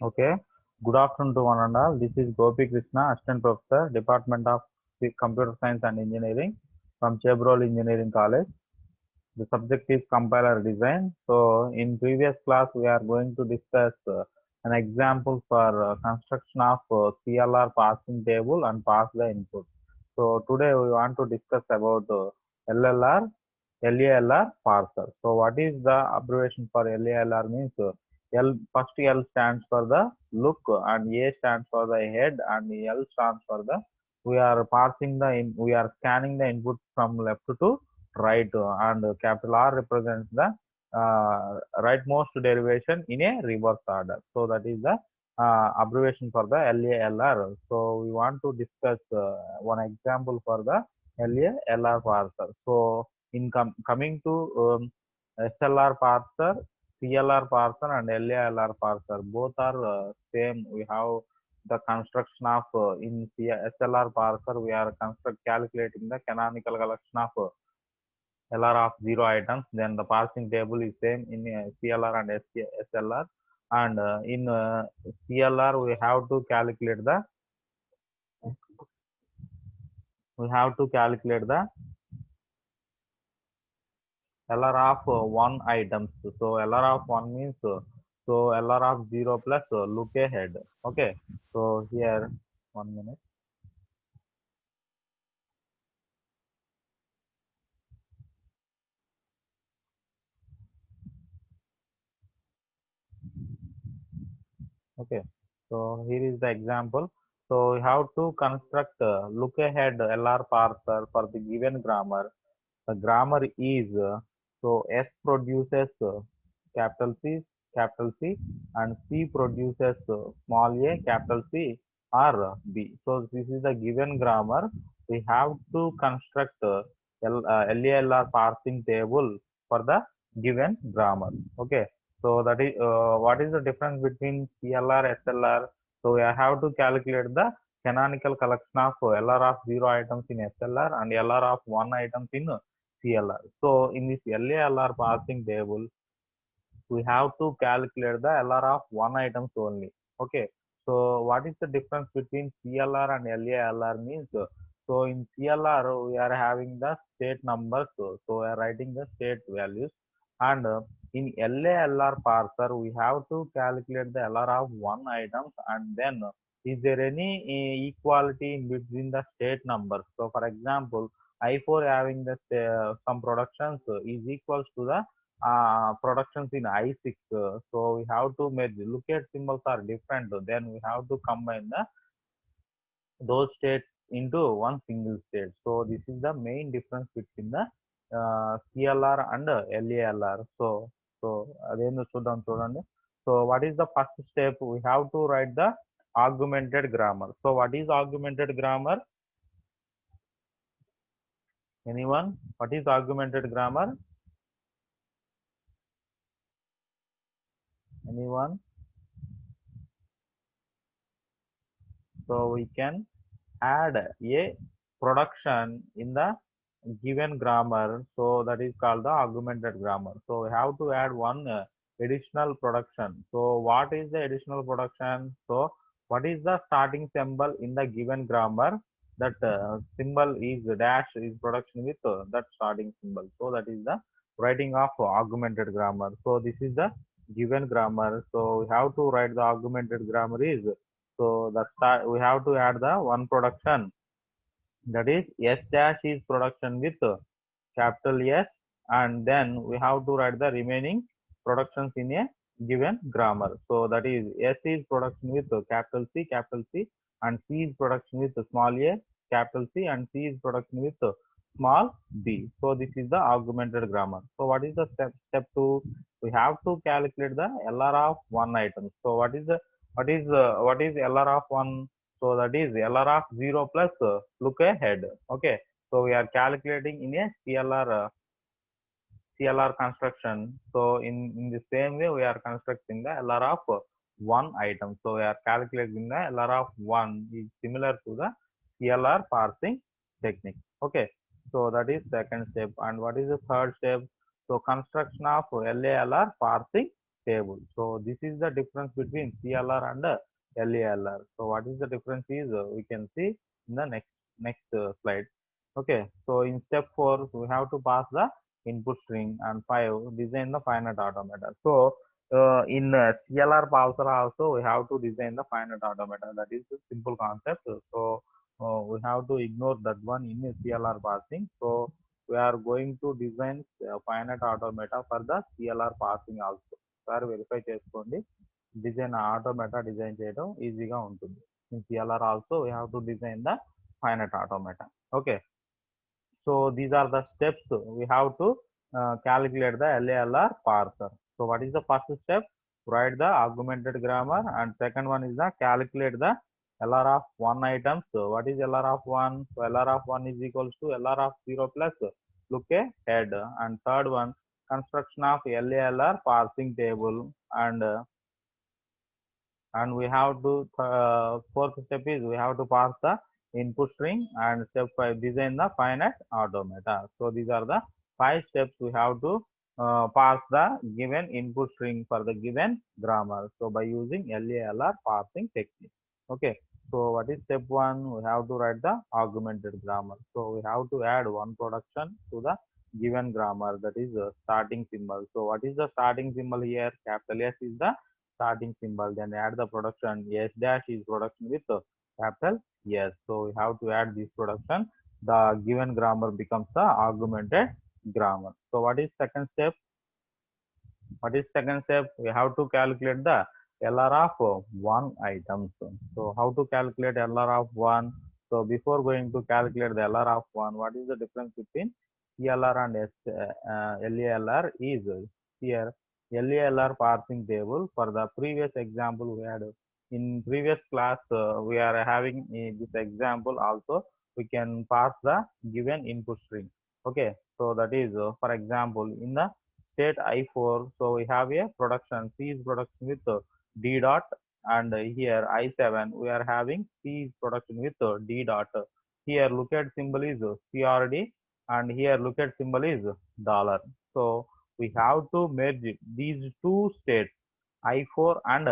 Okay. Good afternoon to one and all. This is Gopi Krishna, Assistant Professor, Department of Computer Science and Engineering from Chevrolet Engineering College. The subject is compiler design. So, in previous class, we are going to discuss an example for construction of CLR parsing table and pass the input. So, today we want to discuss about LLR, LALR parser. So, what is the abbreviation for LALR means first L stands for the look and A stands for the head and L stands for the we are parsing we are scanning the input from left to right and capital R represents the rightmost derivation in a reverse order. So that is the abbreviation for the LALR. So we want to discuss one example for the LALR parser. So in coming to SLR parser, CLR parser and LALR parser, both are same. We have the construction of in SLR parser, we are calculating the canonical collection of LR of 0 items. Then the parsing table is same in CLR and SLR. And in CLR, we have to calculate the LR of 1 items. So LR of 1 means so LR of 0 plus look ahead. Okay. So here 1 minute. Okay, so here is the example. So we have to construct look ahead LR parser for the given grammar. The grammar is so S produces capital capital C, and C produces small a, capital C, or B. So this is the given grammar. We have to construct LALR parsing table for the given grammar. Okay. So that is what is the difference between CLR, SLR? So we have to calculate the canonical collection of LR of 0 items in SLR and LR of 1 items in CLR. So in this LALR parsing table, we have to calculate the LR of 1 items only. Okay. So what is the difference between CLR and LALR means? So in CLR, we are having the state numbers. So we are writing the state values. And in LALR parser, we have to calculate the LR of 1 items and then is there any equality in between the state numbers? So for example, I4 having the some productions is equals to the productions in I6. So we have to make locate symbols are different. Then we have to combine those states into one single state. So this is the main difference between the CLR and LALR. So అదేందో చూద్దాం చూడండి. So what is the first step? We have to write the augmented grammar. So what is augmented grammar? Anyone? What is augmented grammar? Anyone? So we can add a production in the given grammar. So that is called the augmented grammar. So we have to add one additional production. So what is the additional production? So what is the starting symbol in the given grammar? That symbol is dash is production with that starting symbol. So that is the writing of augmented grammar. So this is the given grammar. So we have to write the augmented grammar is so the start we have to add the one production, that is S dash is production with capital S, and then we have to write the remaining productions in a given grammar. So that is S is production with capital C, and C is production with small a, capital C, and C is production with small b. So this is the augmented grammar. So what is the step 2? We have to calculate the LR of one item. So what is LR of one? So that is LR of 0 plus look ahead. Okay. So we are calculating in a CLR construction. So in the same way, we are constructing the LR of one item. So we are calculating the LR of one is similar to the CLR parsing technique. Okay. So that is second step. And what is the third step? So construction of LALR parsing table. So this is the difference between CLR and LALR. So what is the difference is we can see in the next slide. Okay, so in step 4 we have to pass the input string, and 5 design the finite automata. So in CLR parser also we have to design the finite automata. That is the simple concept. So we have to ignore that one in CLR parsing. So we are going to design finite automata for the CLR parsing also. ఒకసారి verify చేసుకోండి, design automata design చేయడం ఈజీగా ఉంటుంది. In CLR also we have to design the finite automata. Okay, so these are the steps we have to calculate the LALR parser. So what is the first step? Write the augmented grammar, and second one is the calculate the LR of 1 items. So what is LR of 1? So LR of 1 is equals to LR of 0 plus look ahead. And third one, construction of LALR parsing table, and we have to fourth step is we have to pass the input string, and step 5 design the finite automata. So these are the 5 steps we have to pass the given input string for the given grammar, so by using LALR parsing technique. Okay, so what is step 1? We have to write the augmented grammar. So we have to add one production to the given grammar, that is starting symbol. So what is the starting symbol here? Capital S is the starting symbol. Then add the production. S dash is production with capital S. So we have to add this production. The given grammar becomes the augmented grammar. So what is second step? What is second step? We have to calculate the LR of 1 items. So how to calculate LR of 1? So before going to calculate the LR of 1, what is the difference between CLR and LALR is here. LALR parsing table, for the previous example we had in previous class, we are having this example also. We can pass the given input string. Okay, so that is for example in the state I4, so we have a production. C is production with D dot, and here I7 we are having C is production with D dot. Here look at symbol is CRD, and here look at symbol is dollar. So we have to merge these two states, I4 and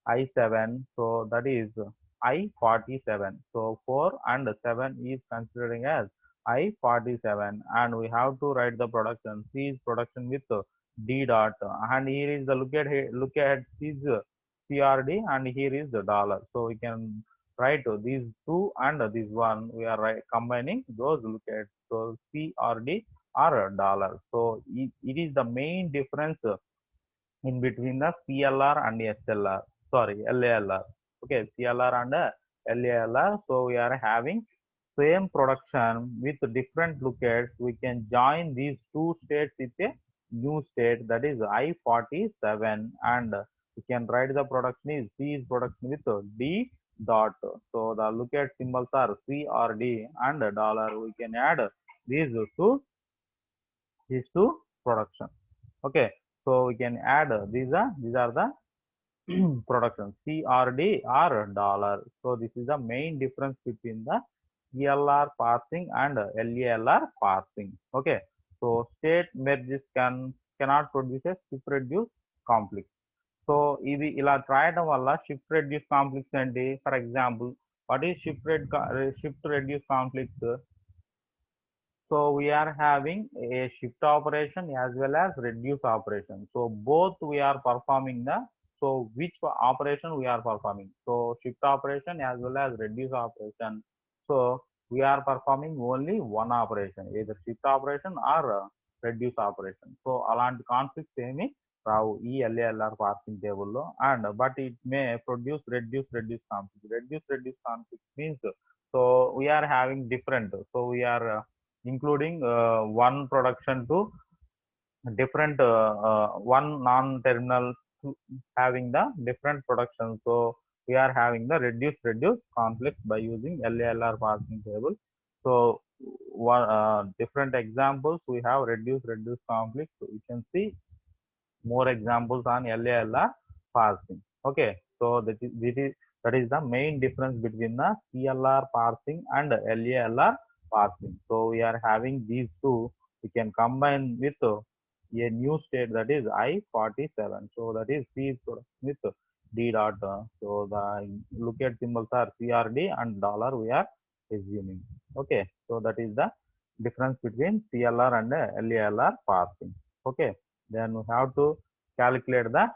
I7. So that is I47. So 4 and 7 is considering as I47, and we have to write the production. C is production with D dot, and here is the look at is CRD, and here is the dollar. So we can write these two and this one. We are combining those look at. So CRD or dollar. So it is the main difference in between the CLR and SLR. Sorry, LALR. Okay, CLR and LALR. So we are having same production with different lookouts. We can join these two states with a new state, that is I47, and we can write the production is C is production with D dot. So the lookout symbols are C or D and dollar. We can add these two production. Okay, so we can add these are the production CRD or dollar. So this is the main difference between the CLR parsing and LALR parsing. Okay, so state merges cannot produce a shift reduce conflict. So ఇది ఇలా రాయడం వల్ల shift reduce conflicts ఏంటి? For example, what is shift reduce conflicts? So we are having a shift operation as well as reduce operation. So both we are performing the, so which operation we are performing? So shift operation as well as reduce operation. So we are performing only one operation, either shift operation or reduce operation. So అలాంటి conflicts ఏమి రావు ఈ LALR parsing టేబుల్లో, and but it may produce reduce conflict. Reduce conflict means, so we are having different, so we are including one production to different one non-terminal having the different production. So we are having the reduce conflict by using LALR parsing table. So one different examples we have reduce conflict. So you can see more examples on LALR parsing. Okay, so that is the main difference between the CLR parsing and LALR parsing. So we are having these two. We can combine with a new state, that is I-47. So that is C is production with D dot. So the lookout symbols are CRD and dollar we are assuming. Okay, so that is the difference between CLR and LALR parsing. Okay, then we have to calculate the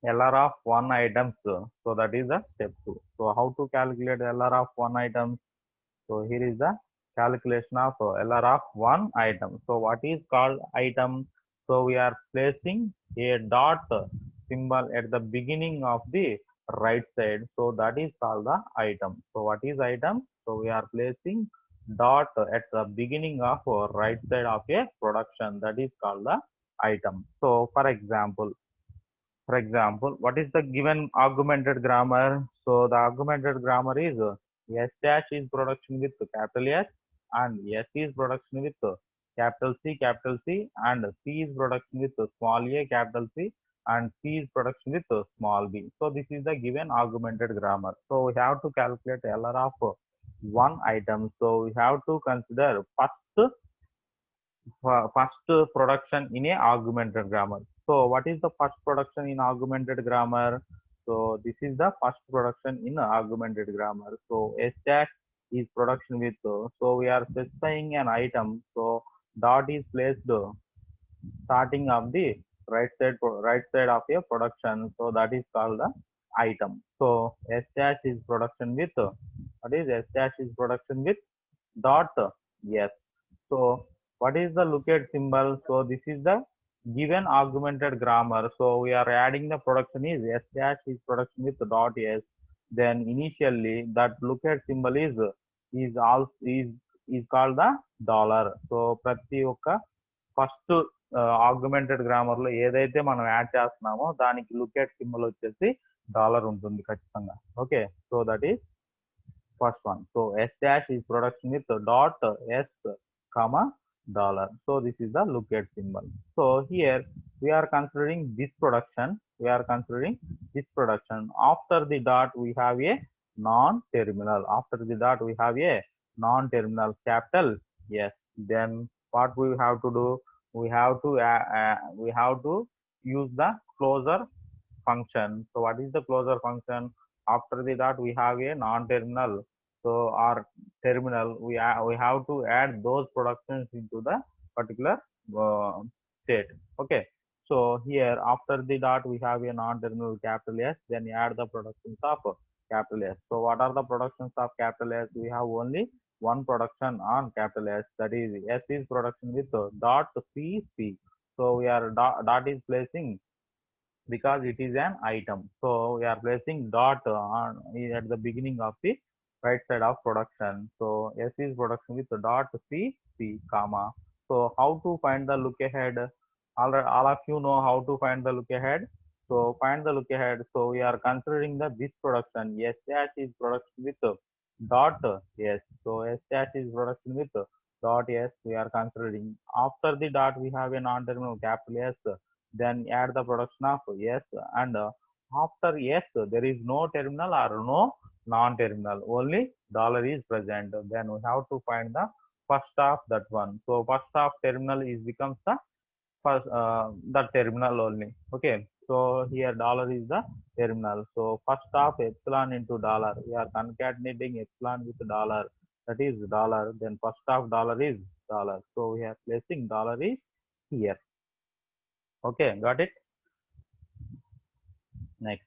LR of one items. So that is the step 2. So how to calculate LR of one item? So here is the calculation of LR of one item. So what is called item? So we are placing a dot symbol at the beginning of the right side. So that is called the item. So what is item? So we are placing dot at the beginning of right side of a production. That is called the item. So for example, what is the given augmented grammar? So the augmented grammar is S dash is production with capital S and S is production with capital C and C is production with small a capital C and C is production with small b. So this is the given augmented grammar. So we have to calculate LR of one item. So we have to consider first production in a augmented grammar. So what is the first production in augmented grammar? So this is the first production in augmented grammar. So S dash is production with, so we are specifying an item. So dot is placed starting of the right side of a production. So that is called the item. So S dash is production with, what is S dash is production with dot yes. So what is the lookout symbol? So this is the given augmented grammar. So we are adding the production is S dash is production with dot S. Then initially that lookout symbol is called the dollar. So ప్రతి ఒక్క first augmented grammar లో ఏదైతే మనం add చేస్తున్నామో దానికి lookout symbol వచ్చేసి dollar ఉంటుంది ఖచ్చితంగా. Okay, so that is first one. So S dash is production with dot S comma dollar. So this is the lookout symbol. So here we are considering this production. We are considering this production. After the dot we have a non-terminal. After the dot we have a non-terminal capital yes. Then what we have to do? We have to use the closure function. So what is the closure function? After the dot we have a non-terminal, so our terminal we have to add those productions into the particular state. Okay, so here after the dot we have a non-terminal capital S, then add the productions of capital S. So what are the productions of capital S? We have only one production on capital S, that is S is production with dot CC. So we are dot is placing because it is an item. So we are placing dot on at the beginning of the right side of production. So S is production with dot C comma. So how to find the look ahead? All of you know how to find the look ahead. So find the look ahead. So we are considering the this production. S dash is production with dot S. So S dash is production with dot S. We are considering. After the dot we have a non-terminal capital S. Then add the production of S, and after S there is no terminal or no non-terminal, only dollar is present. Then we have to find the first of that one. So first of terminal is becomes the first the terminal only. Okay, so here dollar is the terminal. So first of epsilon into dollar, we are concatenating epsilon with dollar, that is dollar. Then first of dollar is dollar. So we are placing dollar is here. Okay, got it. Next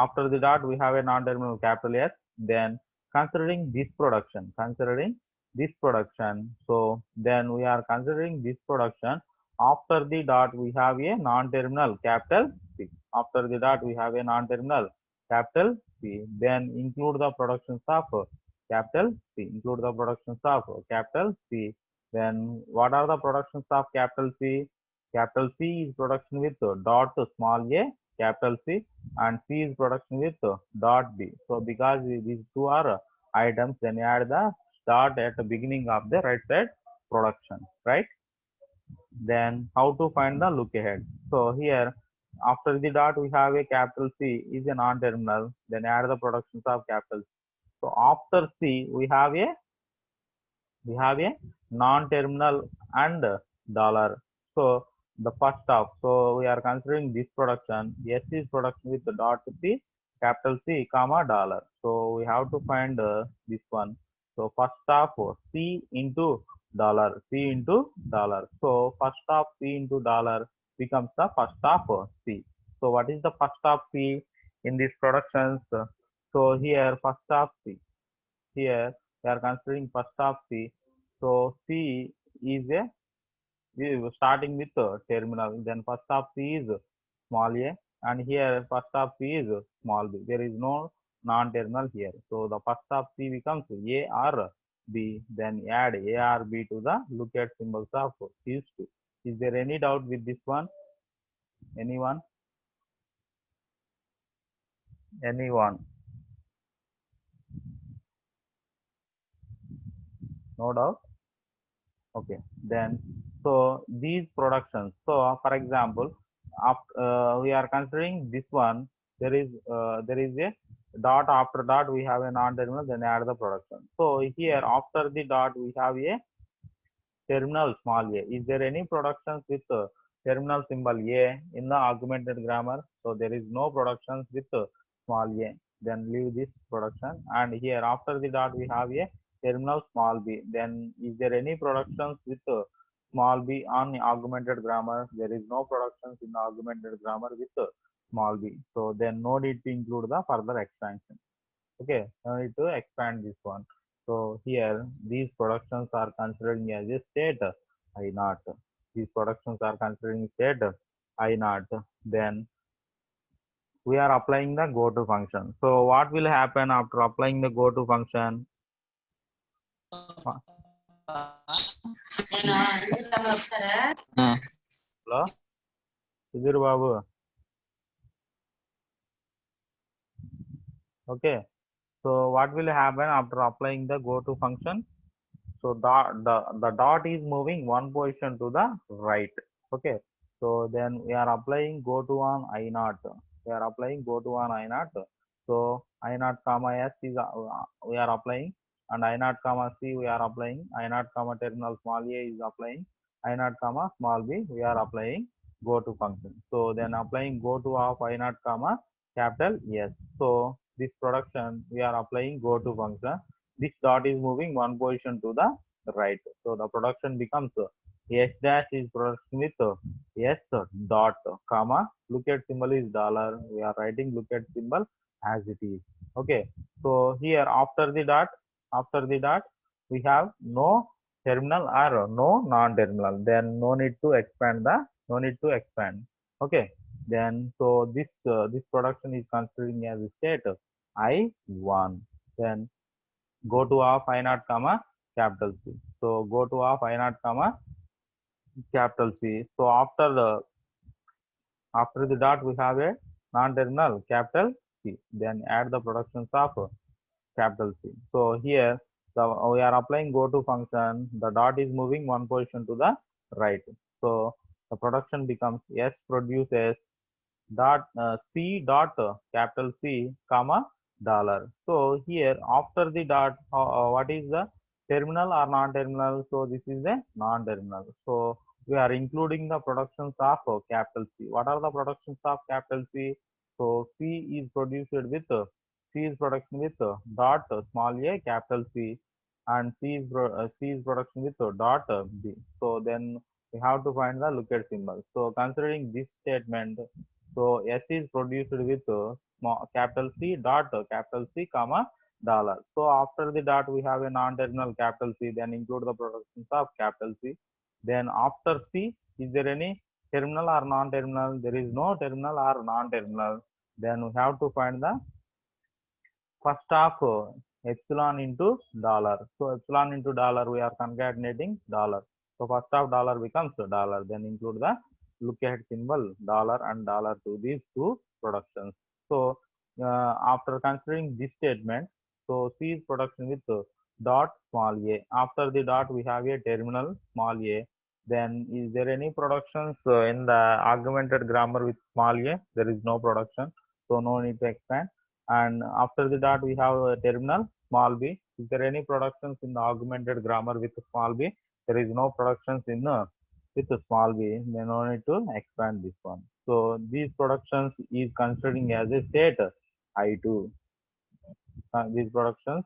after the dot we have a non-terminal capital S. Then considering this production, so then we are considering this production. After the dot we have a non-terminal capital C. After the dot we have a non-terminal capital C. Then include the productions of capital C. Include the productions of capital C. Then what are the productions of capital C? Capital C is production with dot small a capital C, and C is production with dot B. So because these two are items, then add the dot at the beginning of the right side production, right? Then how to find the look ahead? So here after the dot we have a capital C is a non-terminal, then add the productions of capital C. So after C we have a non-terminal and dollar. So the first half. So we are considering this production. S is production with the dot C, capital C, comma dollar. So we have to find this one. So first half C into dollar, C into dollar. So first half C into dollar becomes the first half C. So what is the first half C in these productions? So here first half C. Here we are considering first half C. So C is a starting with terminal. Then first half C is small a, and here first half C is small b. There is no non-terminal here. So the first half C becomes A or B. Then add A or B to the look at symbols of these two. Is there any doubt with this one? Anyone? Anyone? No doubt? Okay. Then so these productions. So for example, we are considering this one. There is a dot, after dot we have a non-terminal, then add the production. So here after the dot we have a terminal small a. Is there any productions with terminal symbol a in the augmented grammar? So there is no productions with small a. Then leave this production. And here after the dot we have a terminal small b. Then is there any productions with small b on the augmented grammar? There is no productions in the augmented grammar with small b. So then no need to include the further expansion. Okay, no need to expand this one. So here these productions are considering as a state I naught. These productions are considering state I naught. Then we are applying the go to function. So what will happen after applying the go to function? Hello, Sudhir Babu. Okay. So what will happen after applying the go to function? So the dot is moving one position to the right. Okay. So then we are applying go to on I naught. We are applying go to on I naught. So I naught comma S is we are applying, and I naught comma C we are applying. I naught comma terminal small a is applying. I naught comma small b we are applying go to function. So then applying go to of I naught comma capital S. So this production we are applying go to function. This dot is moving one position to the right. So the production becomes S dash is production with S dot comma. Look at symbol is dollar. We are writing look at symbol as it is. Okay. So here after the dot, we have no terminal or no non-terminal. Then no need to expand no need to expand. Okay. Then so this production is considering as a state I1. Then go to of I naught comma capital C. So go to of I naught comma capital C. So after the dot we have a non-terminal capital C. Then add the productions of capital C. So here we are applying go to function. The dot is moving one position to the right. So the production becomes S produces dot C dot capital C comma dollar. So here after the dot, what is the terminal or non-terminal? So this is a non-terminal. So we are including the productions of capital C. What are the productions of capital C? So C is produced with C is production with dot small a capital C, and C is production with dot B. So then we have to find the look at symbol. So considering this statement, so S is produced with small capital C dot capital C comma dollar. So after the dot we have a non-terminal capital C. Then include the productions of capital C. Then after C, is there any terminal or non-terminal? There is no terminal or non-terminal. Then we have to find the first half epsilon into dollar. So epsilon into dollar we are concatenating dollar. So first half dollar becomes dollar. Then include the look at symbol dollar and dollar to these two productions. So after considering this statement, so C is production with dot small a. After the dot we have a terminal small a. Then is there any productions in the augmented grammar with small a? There is no production, so no need to expand. And after the dot we have a terminal small b. Is there any productions in the augmented grammar with small b? There is no productions in with a small v, then no need to expand this one. So these productions is considering as a state I2. These productions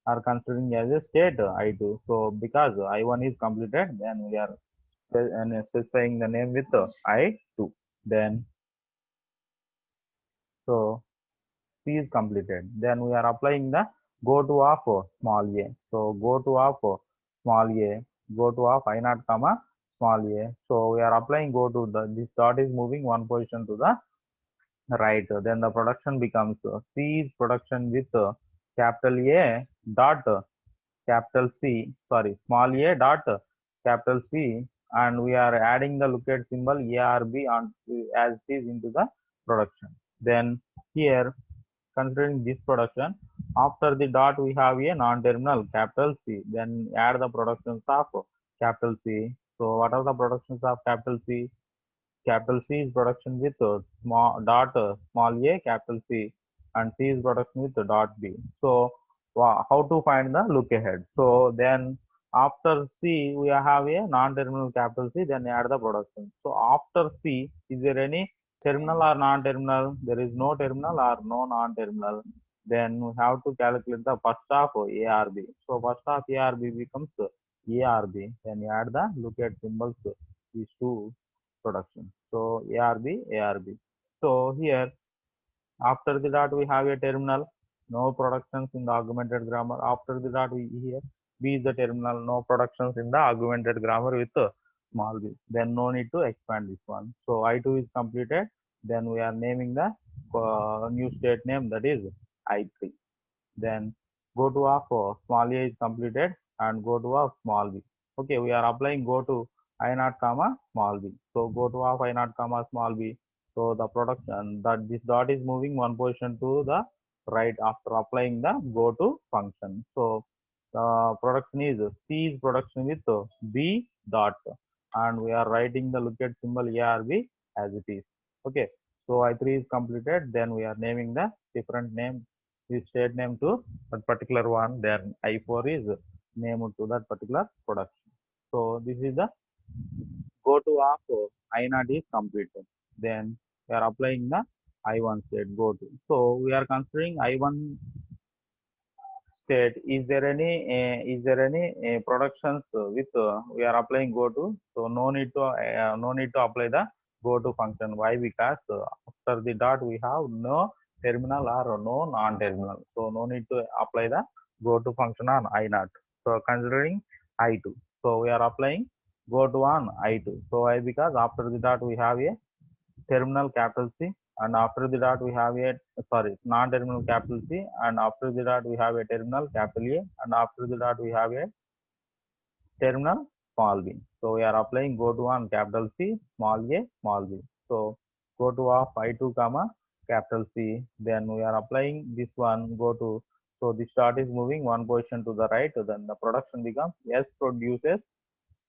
are considering as a state I2. So because I1 is completed, then we are specifying the name with I2. Then so C is completed. Then we are applying the go to of small a. So go to of small a, go to of I naught comma small a. So we are applying go to the this dot is moving one position to the right. Then the production becomes C is production with capital A dot capital C, sorry, small a dot capital C, and we are adding the lookup symbol ARB on as it is into the production. Then here, considering this production, after the dot we have a non-terminal capital C. Then add the productions of capital C. So what are the productions of capital C? Capital C is production with small dot small a capital C, and C is production with dot B. So how to find the look ahead? So then after C we have a non-terminal capital C, then add the production. So after C, is there any terminal or non-terminal? There is no terminal or no non-terminal. Then we have to calculate the first of ARB. So first of ARB becomes ARB. Then you add the look at symbols these two production. So ARB, ARB. So here after the dot we have a terminal, no productions in the augmented grammar. After the dot we here B is the terminal, no productions in the augmented grammar with small b. Then no need to expand this one. So I2 is completed. Then we are naming the new state name, that is I3. Then go to of small a is completed and go to of small b. Okay, we are applying go to I naught comma small b. So go to of I naught comma small b. So the production that this dot is moving one position to the right after applying the go to function. So the production is C is production with B dot, and we are writing the lookup symbol ARB as it is. Okay, so I3 is completed. Then we are naming the different name, this state name to that particular one. Then I4 is named to that particular production. So this is the go to of I naught is completed. Then we are applying the I1 state go to. So we are considering I1 state. Is there any productions with we are applying go to? So no need to apply the go to function. Why? Because after the dot we have no terminal or no non-terminal. So no need to apply the go to function on I naught. So considering I2. So we are applying go to on I2. So why? Because after the dot we have a terminal capital C, and after the dot we have a sorry non-terminal capital C, and after the dot we have a terminal capital A, and after the dot we have a terminal small b. So we are applying go to on capital C, small a, small b. So go to of I2 comma capital C. Then we are applying this one go to. So this dot is moving one position to the right. Then the production becomes S produces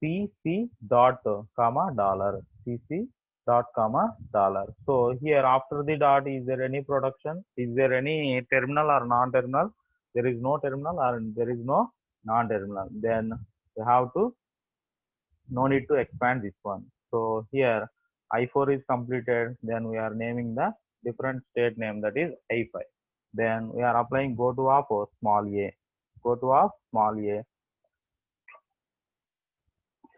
CC dot comma dollar, CC dot comma dollar. So here after the dot, is there any production? Is there any terminal or non-terminal? There is no terminal or there is no non-terminal. Then you have to no need to expand this one. So here I4 is completed. Then we are naming the different state name, that is I5. Then we are applying go to of small a. Go to of small a.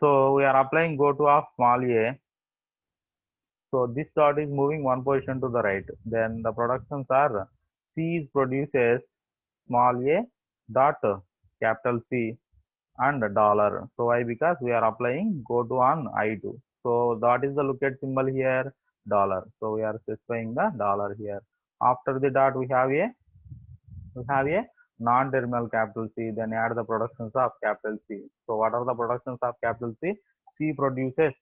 So we are applying go to of small a. So this dot is moving one position to the right. Then the productions are C is produces small a dot capital C and dollar. So why? Because we are applying go to on I2. So that is the lookup symbol here, dollar. So we are specifying the dollar here. After the dot we have a non-terminal capital C. Then add the productions of capital C. So what are the productions of capital C? C produces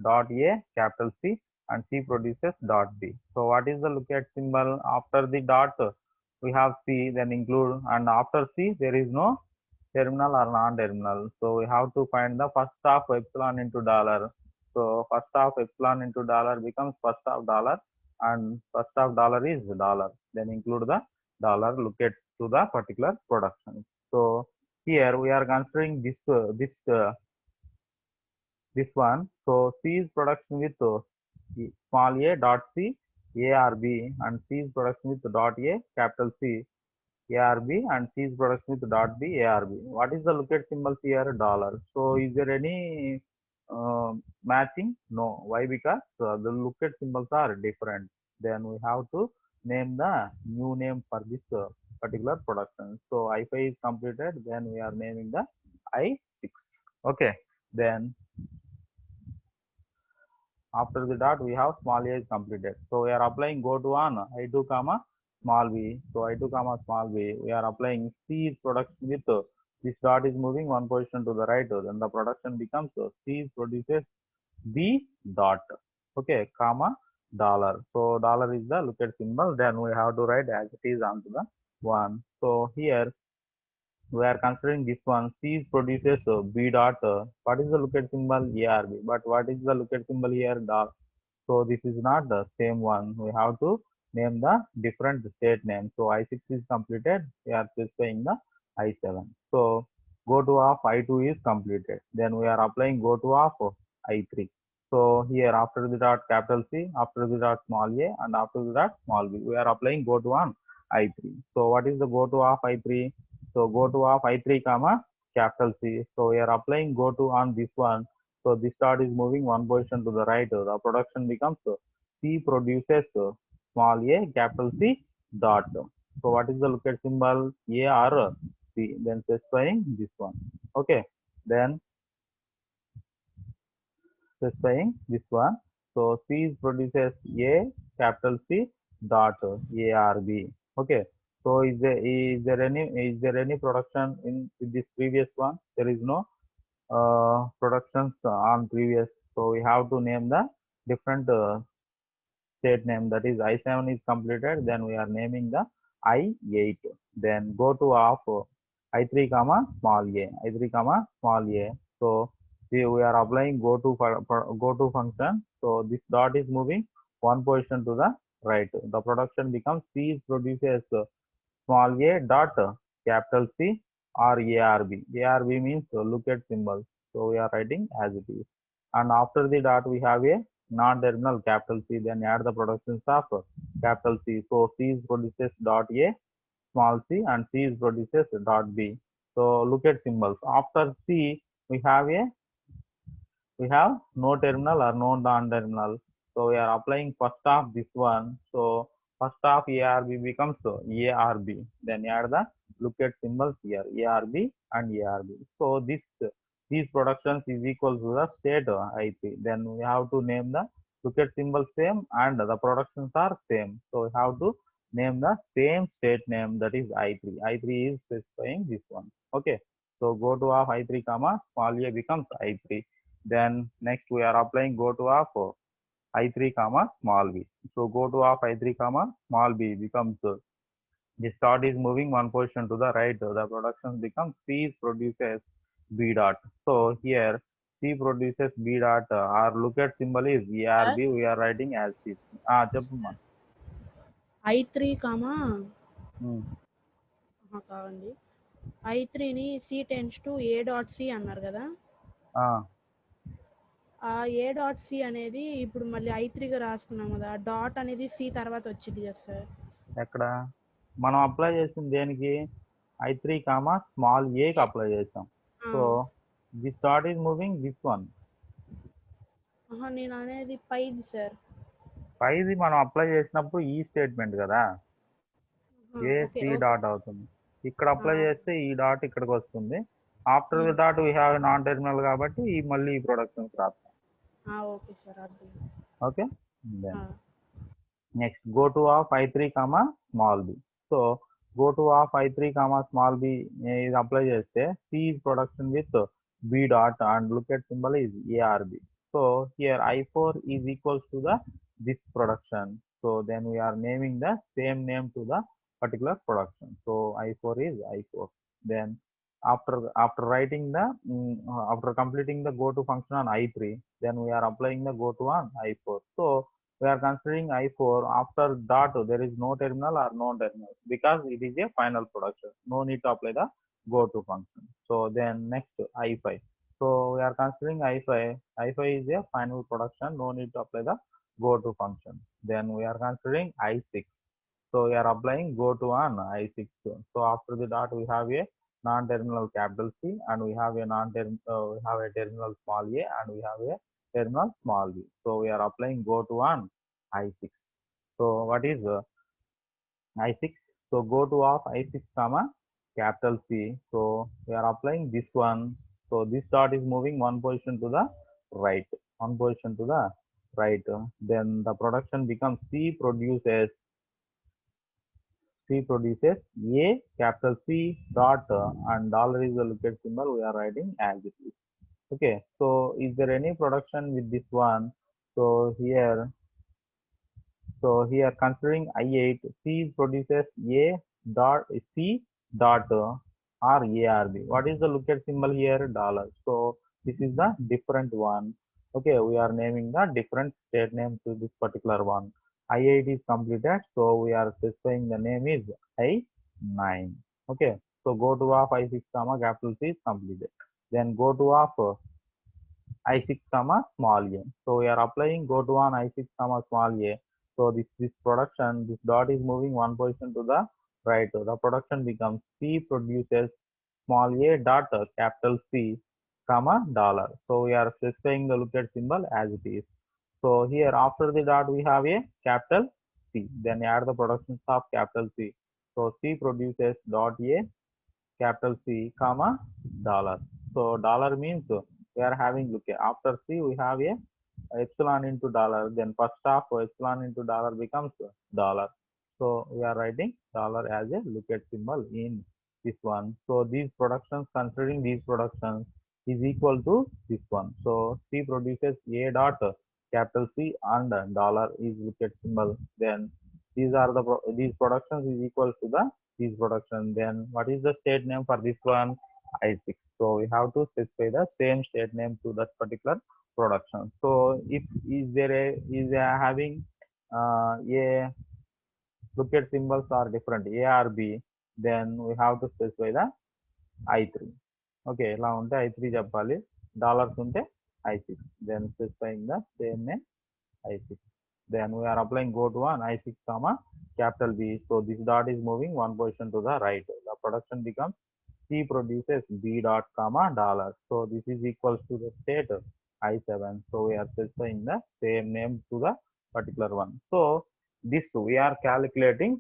dot A capital C and C produces dot B. So what is the lookup symbol? After the dot we have C, then include, and after C there is no terminal or non-terminal. So we have to find the first of epsilon into dollar. So first of epsilon into dollar becomes first of dollar, and first of dollar is dollar. Then include the dollar, look at to the particular production. So here we are considering this this one. So C is production with small a dot C ARB, and C is production with dot A capital C ARB, and C is production with dot B ARB. What is the lookout symbols here? Dollar. So is there any matching? No. Why? Because the lookout symbols are different. Then we have to name the new name for this particular production. So I5 is completed. Then we are naming the I6. Okay. Then after the dot we have small a is completed. So we are applying go to on I2 comma small b. So I2 comma small b, we are applying C is production with this dot is moving one position to the right, then the production becomes C produces B dot, okay, comma dollar. So dollar is the lookout symbol. Then we have to write as it is onto the one. So here we are considering this one. C produces B dot. What is the lookout symbol? ARB. But what is the lookout symbol here? Dot. So this is not the same one. We have to name the different state name. So I6 is completed. We are specifying the I7. So go to of I2 is completed. Then we are applying go to of I3. So here after the dot capital C, after the dot small a, and after the dot small b, we are applying go to on I3. So what is the go to of I3? So go to of I3 comma capital C. So we are applying go to on this one. So this dot is moving one position to the right. The production becomes C produces small a capital C dot. So what is the lookout symbol? A or C? Then specifying this one. Okay. Then specifying this one. So C produces A capital C dot ARB. Okay. So is there any production in this previous one? There is no productions on previous. So we have to name the different state name, that is I7 is completed. Then we are naming the I8. Then go to of I3 comma small a, I3 comma small a. So we are applying go to function. So this dot is moving one position to the right. The production becomes C produces small a dot capital C or ARB. ARB means lookout symbol. So we are writing as it is. And after the dot we have a non-terminal capital C. Then add the productions of capital C. So C is produces dot A small c, and C is produces dot B. So lookout symbols. After C we have no terminal or no non-terminal. So we are applying first of this one. So first of ARB becomes ARB. Then add the lookout symbols here, ARB and ARB. So these productions is equal to the state I3. Then we have to name the lookout symbol same and the productions are same. So we have to name the same state name, that is I3. I3 is specifying this one. Okay. So go to of I3 comma small a becomes I3. Then next we are applying go to of I3 comma small b. So go to of I3 comma small b becomes this dot is moving one position to the right. The production becomes C produces B dot. So here C produces B dot. Our lookout symbol is ARB. We are writing as this. Cheppumma. I3 comma కావండి I3ని C tends to A dot C అన్నారు కదా, ఆ A dot C అనేది ఇప్పుడు మళ్ళీ I3గా రాసుకున్నాం కదా, dot అనేది C తర్వాత వచ్చింది కదా సార్. ఎక్కడ మనం అప్లై చేసింది దేనికి? I3 కామా స్మాల్ ఏకి అప్లై చేసాం. So this dot is moving this one. నేను అనేది పైది సార్. పైది మనం అప్లై చేసినప్పుడు ఈ స్టేట్మెంట్ కదా, ఏ సి డాట్ అవుతుంది. ఇక్కడ అప్లై చేస్తే ఈ డాట్ ఇక్కడికి వస్తుంది. After the dot we have non terminal కాబట్టి మళ్ళీ ఈ ప్రొడక్షన్స్ రాస్తాం. ఓకే సార్, అర్థం. Okay. Next go to of I3 comma small B. So go to of I3 comma small b is apply చేస్తే C is production with B dot and lookout symbol is ARB. So here I4 is equals to the this production. So then we are naming the same name to the particular production. So I4 is I4. Then after writing the after completing the go to function on I3, then we are applying the go to on I4. So we are considering I4 after dot there is no terminal or no terminal because it is a final production. No need to apply the go to function. So then next I5. So we are considering I5. I5 is a final production. No need to apply the go to function. Then we are considering I6. So we are applying go to on I6. So after the dot we have a non-terminal capital C and we have a we have a terminal small a and we have a terminal small b. So we are applying go to on I6. So what is I6? So go to of I6 comma capital C. So we are applying this one. So this dot is moving one position to the right, one position to the right. Then the production becomes C produces A capital C dot and dollar is the lookout symbol. We are writing as it is. Okay. So is there any production with this one? So here considering I8, C produces A dot C dot or ARB. What is the lookout symbol here? Dollar. So this is the different one. Okay, we are naming the different state name to this particular one. I8 is completed, so we are specifying the name is I9. Okay, so go to of I6 comma capital C is completed. Then go to of I6 comma small a. So we are applying go to on I6 comma small a. So this production, this dot is moving one position to the right. So the production becomes C produces small a dot capital C comma dollar. So we are specifying the lookout symbol as it is. So here after the dot we have a capital C. Then add the productions of capital C. So C produces dot a capital C comma dollar. So dollar means we are having look after C we have a epsilon into dollar, then first half epsilon into dollar becomes dollar. So we are writing dollar as a lookout symbol in this one. So these productions, considering these productions, is equal to this one. So C produces A dot capital C and dollar is lookout symbol. Then these productions is equal to the these production. Then what is the state name for this one? I6. So we have to specify the same state name to that particular production. So if having a lookout symbols are different A or B, then we have to specify the I3. Okay, ఇలా ఉంటే I3 చెప్పాలి, dollars ఉంటే I6. Then specifying the same name I6. Then we are applying go to on I6 comma capital B. So this dot is moving one position to the right. The production becomes C produces B dot comma dollar. So this is equals to the state I7. So we are specifying the same name to the particular one. So this we are calculating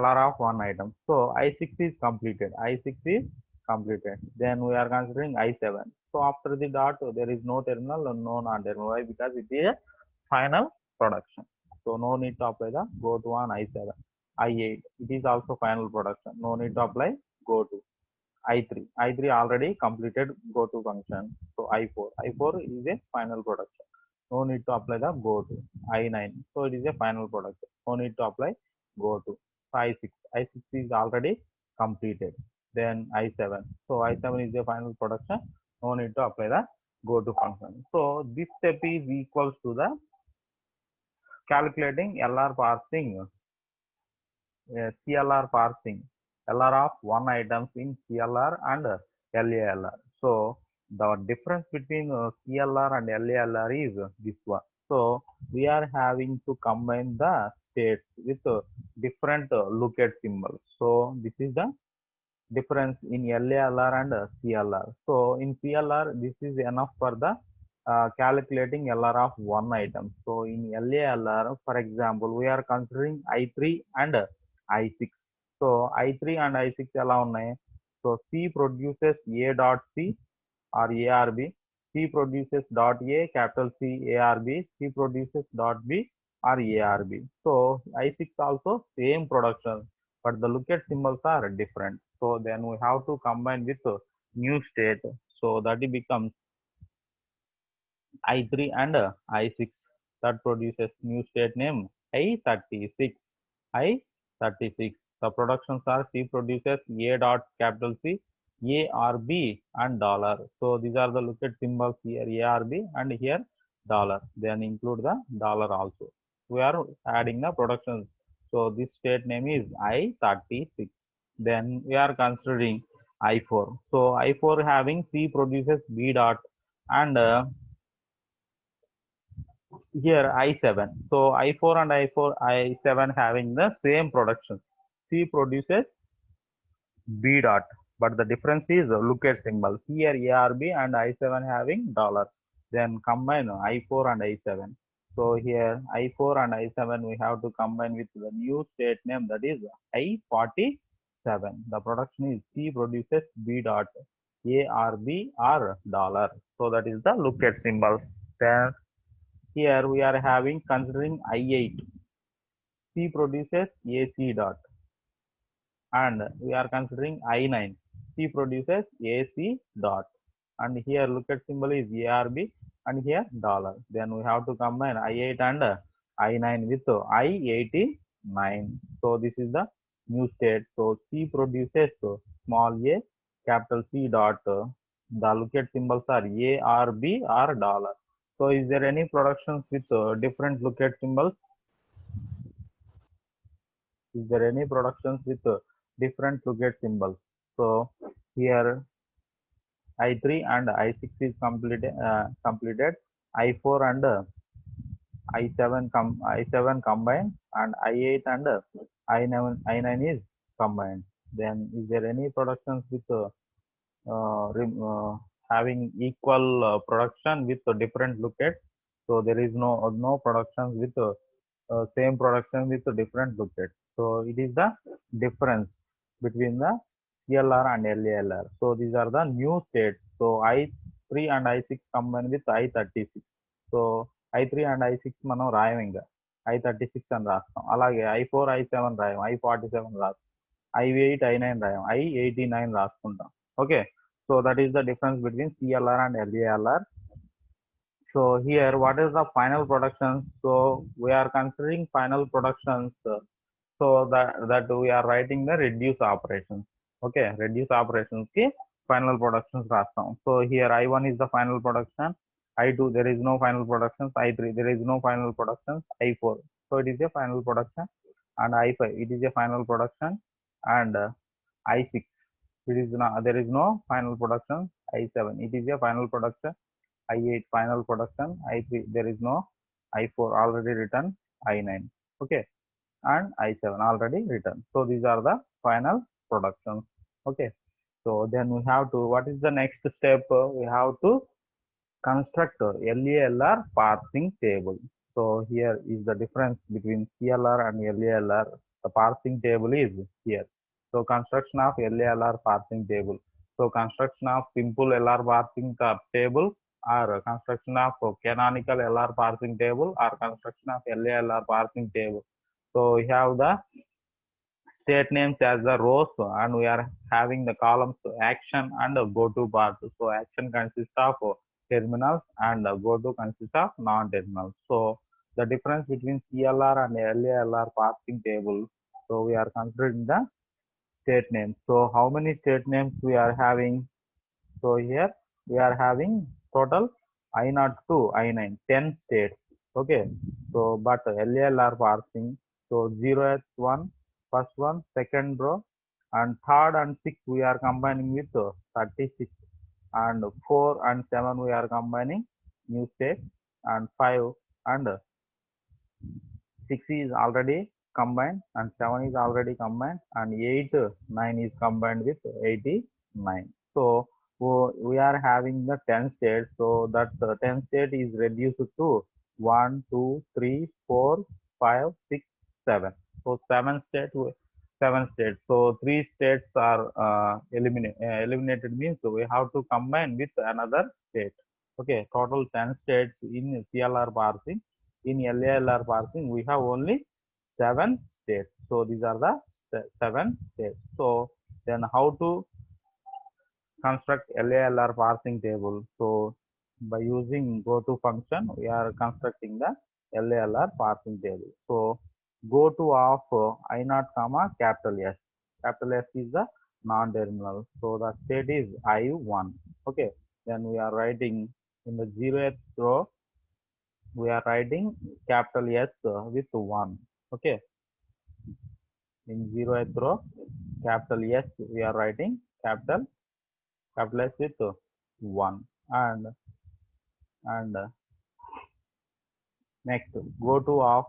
LR of one item. So I6 is completed. I6 is completed. Then we are considering I7. So after the dot, there is no terminal and no non-terminal. Why? Because it is a final production. So no need to apply the go to on I7. I8, it is also final production. No need to apply go to. I3. I3 already completed go to function. So I4. I4 is a final production. No need to apply the go to. I9. So it is a final production. No need to apply go to. So I6. I6 is already completed. Then I7. So I7 is a final production. No need to apply the go to function. So this step is equals to the calculating LR parsing, CLR parsing, LR of one items in CLR and LALR. So the difference between CLR and LALR is this one. So we are having to combine the states with different lookout symbols. So this is the difference in LALR and CLR. So in CLR, this is enough for the calculating LR of one item. So in LALR, for example, we are considering I3 and I6. So I3 and I6 ఎలా ఉన్నాయి? So C produces A dot C or ARB. C produces dot A capital C ARB. C produces dot B or ARB. So I6 also same production, but the lookout symbols are different. So then we have to combine with new state. So that it becomes I3 and I6. That produces new state name I36. I36. The productions are C produces A dot capital C, ARB and dollar. So these are the lookout symbols here, ARB and here dollar. Then include the dollar also. We are adding the productions. So this state name is I36. Then we are considering I4. So I4 having C produces B dot, and here I7. So I4 and I7 having the same production. C produces B dot, but the difference is look at symbols. Here ARB and I7 having dollar. Then combine I4 and I7. So here I4 and I7 we have to combine with the new state name, that is I47. The production is C produces B dot, ARB or dollar. So that is the look at symbols. Then here we are having considering I8. C produces AC dot, and we are considering I9. C produces AC dot, and here look at symbol is ARB, and here dollar. Then we have to combine I8 and I9 with I89. So this is the new state. So C produces small a, capital C dot. The look at symbols are ARB or dollar. So is there any productions with different look at symbols? Is there any productions with different locate symbols? So here I3 and I6 is completed. I4 and I7 combined, and I8 and I9 is combined. Then is there any productions with having equal production with different locates? So there is no productions with same production with different locates. So it is the difference between the CLR and LALR. So these are the new states. So I3 and I6 combined with I36. So I3 and I6 మనం రాయం ఇంకా I36 అని రాస్తాం. అలాగే I4 I7 రాయం, I47 రాస్తాం, I8 I9 రాయం, I89 రాసుకుంటాం. Okay, so that is the difference between CLR and LALR. So here what is the final production? So we are considering final productions, so that we are writing the reduce operations. Okay, reduce operations ki final productions rastam. So here I1 is the final production, I2 there is no final productions, I3 there is no final productions, I4 so it is a final production, and I5 it is a final production, and I6 it is not, there is no final production, I7 it is a final production, I8 final production, I3 there is no, I4 already written, I9 okay, and I7 already written. So these are the final productions. Okay, so then we have to, what is the next step? We have to construct LALR parsing table. So here is the difference between CLR and LALR. The parsing table is here. So construction of LALR parsing table. So construction of simple LR parsing table, or construction of canonical LR parsing table, or construction of LALR parsing table. So we have the state names as the rows, and we are having the columns action and go to part. So action consists of terminals and go to consists of non-terminals. So the difference between CLR and LALR parsing table. So we are considering the state names. So how many state names we are having? So here we are having total I0 to I9 10 states. Okay, so but LALR parsing, so 0th one, first one, second row, and third and sixth we are combining with 36, and 4 and 7 we are combining new state, and 5 and 6 is already combined, and 7 is already combined, and 8 9 is combined with 89. So we are having the 10 states, so that 10 state is reduced to 1 2 3 4 5 6 7. So 7 states, so 3 states are eliminated, means we have to combine with another state. Okay, total 10 states in CLR parsing. In LALR parsing we have only 7 states. So these are the 7 states. So then how to construct LALR parsing table? So by using goto function we are constructing the LALR parsing table. So goto of I0 comma capital S. Capital S is the non-terminal. So the state is I1. Okay, then we are writing in the 0th row we are writing capital S with 1. Okay, in 0th row capital S we are writing capital S with 1, and next go to of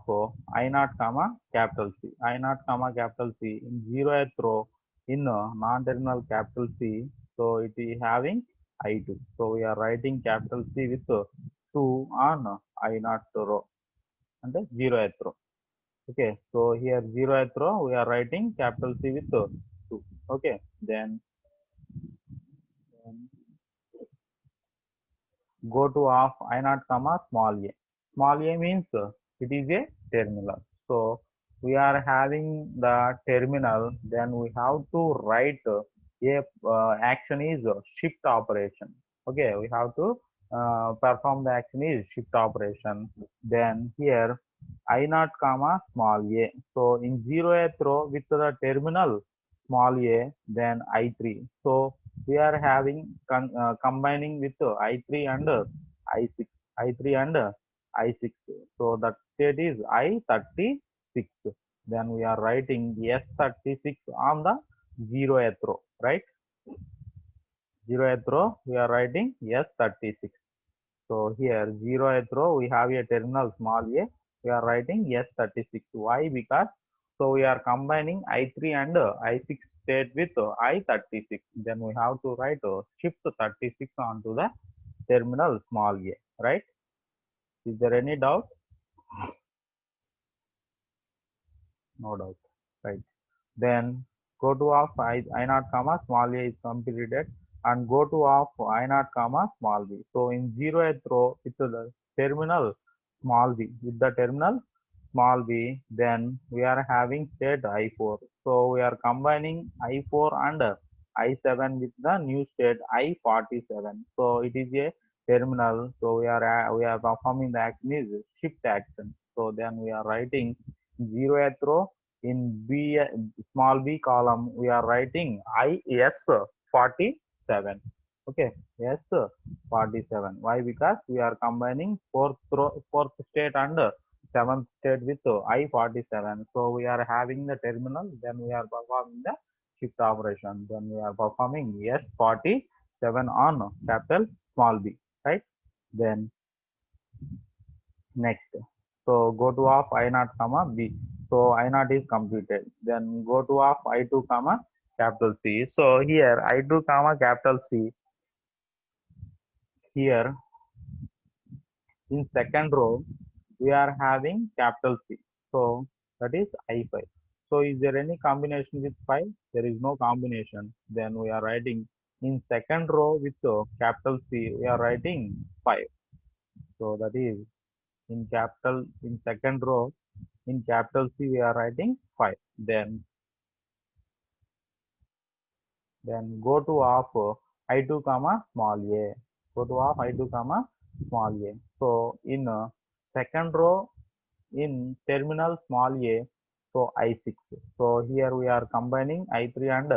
I naught comma capital C. I naught comma capital C in 0th row in non-terminal capital C. So it is having I2. So we are writing capital C with 2 on I naught row and the 0th row. Okay, so here 0th row we are writing capital C with 2. Okay, then go to of I naught comma small a. Small a means it is a terminal. So we are having the terminal, then we have to write a action is shift operation. Okay, we have to perform the action is shift operation. Then here I naught comma small a. So in 0th row with the terminal small a, then I3. So we are having combining with I3 and I6, I3 and I6. So that state is I36. Then we are writing S36 on the 0th row, right? 0th row we are writing S36. So here 0th row we have a terminal small a. We are writing S36. Why? Because so we are combining I3 and I6 state with I36. Then we have to write shift 36 onto the terminal small a, right? Is there any doubt? No doubt, right? Then go to of I naught comma small a is completed, and go to of I naught comma small b. So in 0th row with the terminal small b, with the terminal small b, then we are having state I4. So we are combining I4 and I7 with the new state I47. So it is a terminal. So we are performing the action is shift action. So then we are writing 0th row in B small b column we are writing IS47. Okay, yes 47. Why? Because we are combining fourth state and seventh state with I47. So we are having the terminal, then we are performing the shift operation. Then we are performing S47 on capital small b, right? Then next, so go to of I naught comma b. So I naught is completed. Then go to of I2 comma capital C. So here I2 comma capital C. Here in second row we are having capital C. So that is I5. So is there any combination with 5? There is no combination. Then we are writing in second row with capital C. We are writing 5. So that is in second row in capital C we are writing 5. Then go to of I2 comma small a. Go to of I2 comma small a. So in second row in terminal small a, so I6. So here we are combining I3 and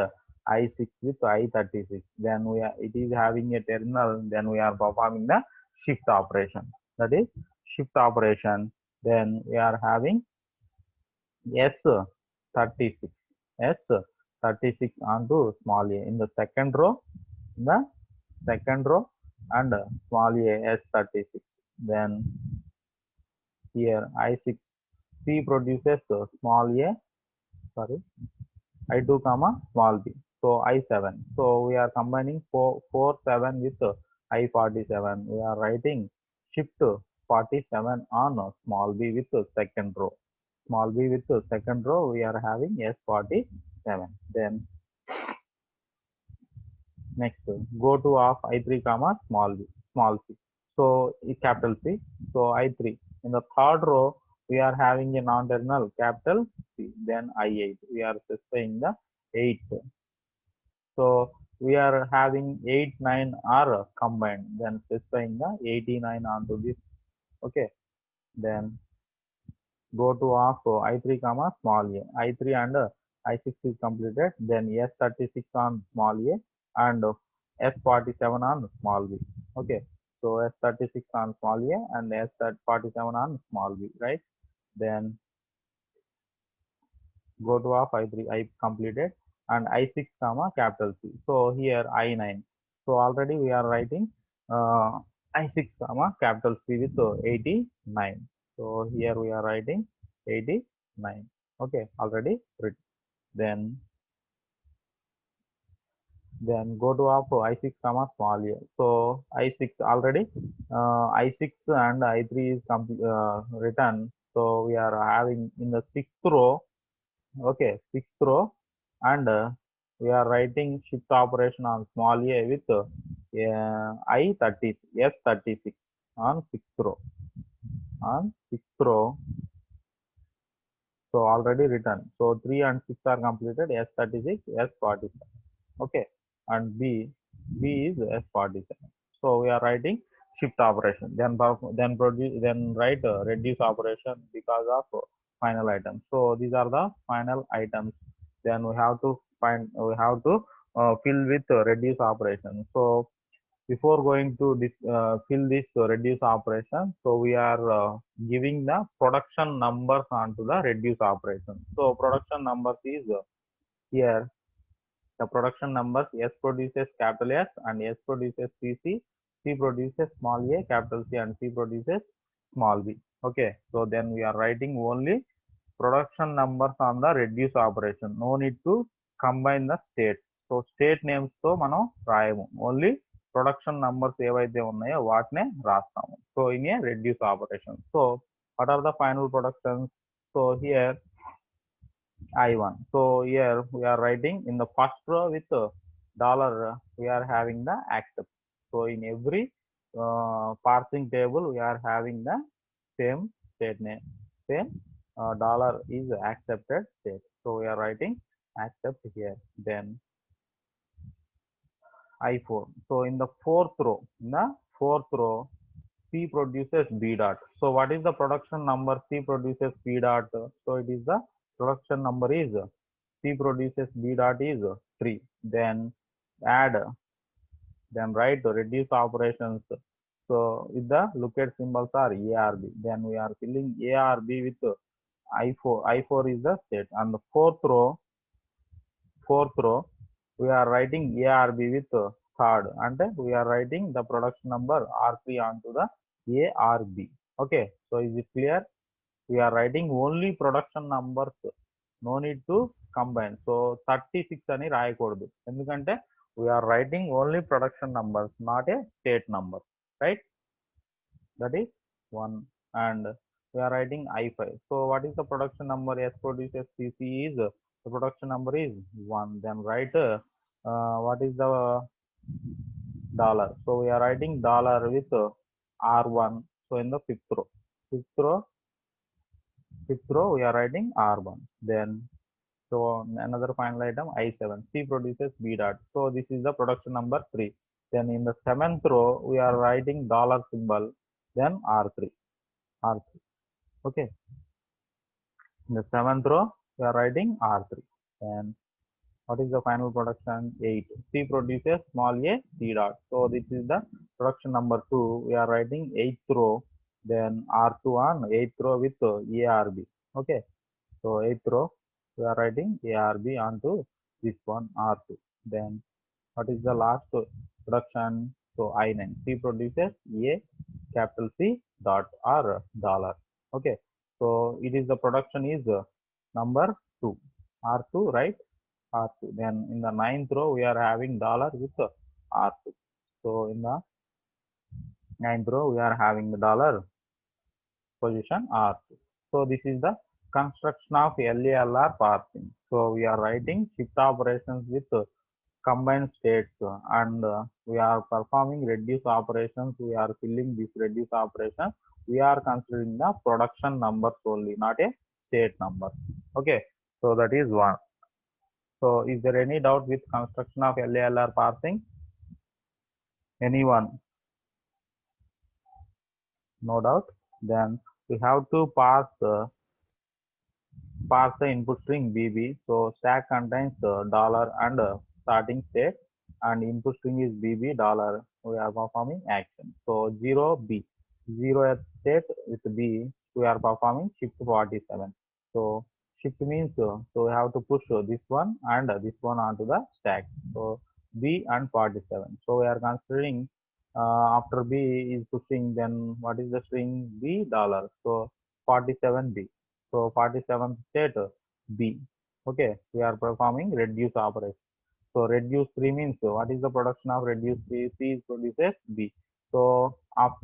I6 with I36. Then it is having a terminal. Then we are performing the shift operation. That is shift operation. Then we are having S36. S36 onto small a in the second row. In the second row and small a S36. Then here I6 C produces small a, sorry, I2 comma small b. So I7. So we are combining 7 with I47. We are writing shift 47 on small b with second row. Small b with second row we are having S47. Then next go to of I3 comma small c. So capital C. So I3. In the third row we are having a non-terminal capital C. Then I8. We are specifying the 8. So we are having 8, 9 are combined. Then specifying the 89 onto this. Okay. Then go to of I3 comma small a. I3 and I6 is completed. Then S36 on small a and S47 on small b. Okay. So S36 on small a and S47 on small b, right? Then go to of I3 I completed. and I6 comma capital C. So here I9. So already we are writing I6 comma capital C with 89. So here we are writing 89. Okay, already written. Then go to up I6 comma small a. So I6 already I6 and I3 is written. So we are having in the sixth row. Okay, sixth row, and we are writing shift operation on small a with I30 S36 on sixth row. On sixth row, so already written. So 3 and 6 are completed. S36, S47. Okay, and B is S47. So we are writing shift operation. Then write reduce operation because of final items. So these are the final items. Then we have to fill with reduce operation. So before going to fill this reduce operation, so we are giving the production numbers onto the reduce operation. So production numbers is here. The production numbers: S produces capital S and S produces CC, C produces small a, capital C, and C produces small b. Okay, so then we are writing only production numbers on the reduce operation. No need to combine the states. So state names తో మనం రాయము, only production numbers ఏవైతే ఉన్నాయో వాటినే రాస్తాము. So in a reduce operation. So what are the final productions? So here I1. So here we are writing in the first row with dollar, we are having the accept. So in every parsing table we are having the same state name, same dollar is accepted state. So we are writing accept here. Then I4. So in the fourth row, C produces B dot. So what is the production number C produces B dot? So it is the production number is C produces B dot is 3. Then add, then write the reduce operations. So with the lookup symbols are ARB. Then we are filling ARB with I4. I4 is the state. And the fourth row, we are writing ARB with third, and we are writing the production number R3 onto the ARB. Okay, so is it clear? We are writing only production numbers. No need to combine. So 36 అని రాయకూడదు, ఎందుకంటే we are writing only production numbers, not a state number, right? That is one. And we are writing I5. So what is the production number S produces CC is the production number is 1. Then write what is the dollar. So we are writing dollar with R1. So in the fifth row we are writing R1. Then so another final item I7. C produces B dot. So this is the production number 3. Then in the seventh row we are writing dollar symbol. Then R3. Okay. In the seventh row we are writing R3. And what is the final production? 8. C produces small a C dot. So this is the production number 2. We are writing 8th row. Then R2 on 8th row with ARB. Okay. So 8th row we are writing ARB onto this one R2. Then what is the last production? So I9. C produces A capital C dot or dollar. Okay. So it is the production is number 2. R2, right? R2. Then in the ninth row we are having dollar with R2. So in the ninth row we are having the dollar position R2. So this is the construction of LALR parsing. So we are writing shift operations with combined states, and we are performing reduce operations. We are filling this reduce operation. We are considering the production numbers only, not a state number. Okay, so that is one. So is there any doubt with construction of LALR parsing? Anyone? No doubt. Then we have to parse the input string BB. So stack contains dollar and starting state, and input string is BB dollar. We are performing action. So 0B, 0th state with B, we are performing shift 47. So shift means so we have to push this one and this one onto the stack. So B and 47. So we are considering after B is pushing, then what is the string? B dollar. So 47B. So 47th state B. Okay, we are performing reduce operation. So reduce 3 means what is the production of reduce 3? C produces B. So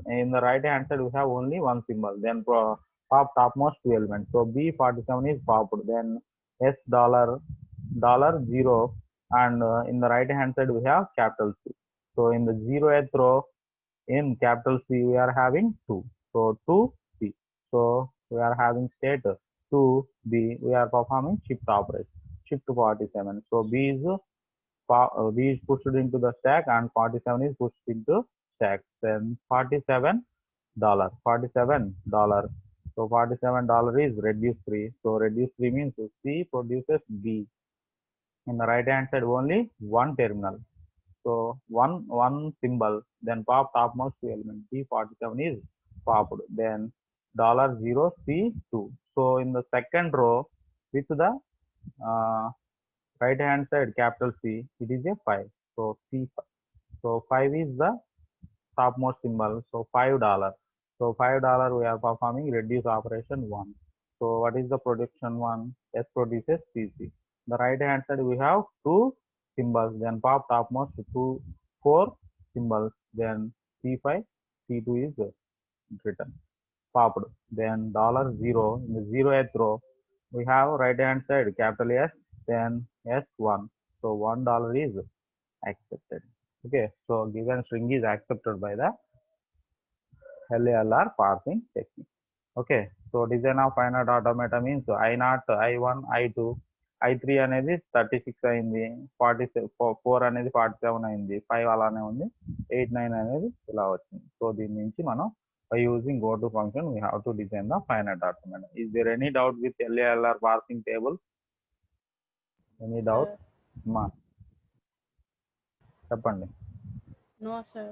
in the right hand side we have only one symbol. Then pop topmost two elements. So B47 is popped. Then S dollar zero, and in the right hand side we have capital C. So in the 0th row in capital C we are having 2. So 2B. So we are having state 2B. We are performing shift operation. Shift 47. So B is pushed into the stack and 47 is pushed into stack. Then $47. $47. So $47 is reduce 3. So reduce 3 means C produces B. In the right hand side only one terminal. So one symbol, then pop topmost two element. B47 is popped. Then $0C2. So in the second row with the right hand side capital C, it is a 5. So C5. So 5 is the topmost symbol. So $5. So $5 we are performing reduce operation 1. So what is the production 1? S produces CC. The right hand side we have two symbols, then pop topmost 4 symbols, then C5, C2 is written, popped. Then $0 in the 0th row we have right hand side capital S, then S1. So $1 is accepted. Okay, so given string is accepted by the LALR parsing technique. Okay, so design of finite automata means I0, I1, I2, I3 అనేది 36 అయింది, 4 అనేది 47 అయింది, 5 అలానే ఉంది, 8, 9 అనేది ఇలా వచ్చింది. So దీని నుంచి మనం by using goto function we have to design the finite automata. Is there any doubt with LALR parsing table? Any doubt? Sir. మా చెప్పండి. No, sir.